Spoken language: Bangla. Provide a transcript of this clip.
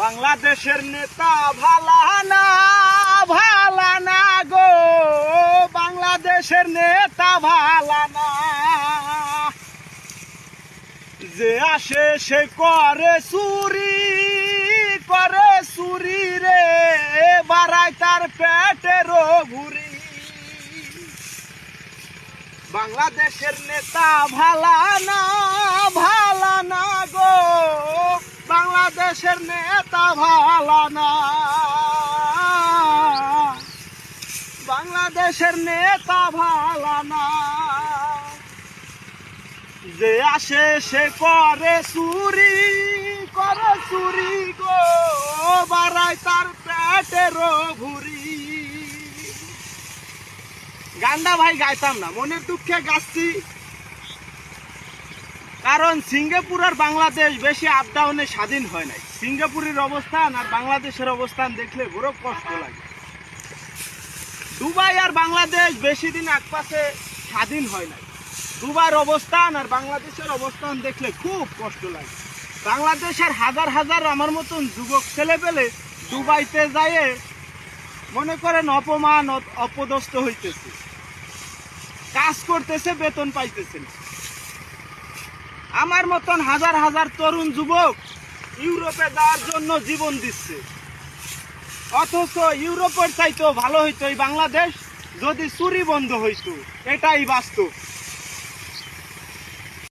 বাংলাদেশের নেতা ভালা না গো, বাংলাদেশের নেতা ভালা না। যে আসে সে করে চুরি রে, বাড়ায় তার পেটের ঘুরি। বাংলাদেশের নেতা ভালা না গো, বাংলাদেশের নেতা ভালা না। বাংলাদেশের নেতা ভালা না। যে আসে সে করে চুরি গো, বাড়ায় তার পেটের ভুরি। গানটা ভাই গাইতাম না, মনের দুঃখে গাচ্ছি। কারণ সিঙ্গাপুর আর বাংলাদেশ বেশি আপ ডাউনে স্বাধীন হয় নাই। সিঙ্গাপুরের অবস্থান আর বাংলাদেশের অবস্থান দেখলে বড় কষ্ট লাগে। দুবাই আর বাংলাদেশ বেশি দিন একপাশে স্বাধীন হয় নাই। দুবাইয়ের অবস্থান আর বাংলাদেশের অবস্থান দেখলে খুব কষ্ট লাগে। বাংলাদেশের হাজার হাজার আমার মতন যুবক ছেলে পেলে দুবাইতে যায় মনে করেন অপমান অপদস্থ হইতেছে, কাজ করতেছে, বেতন পাইতেছে না। আমার মতন হাজার হাজার তরুণ যুবক ইউরোপে যাওয়ার জন্য জীবন দিচ্ছে। অথচ ইউরোপের চাইতেও ভালো হইতো এই বাংলাদেশ যদি চুরি বন্ধ হইতো। এটাই বাস্তব।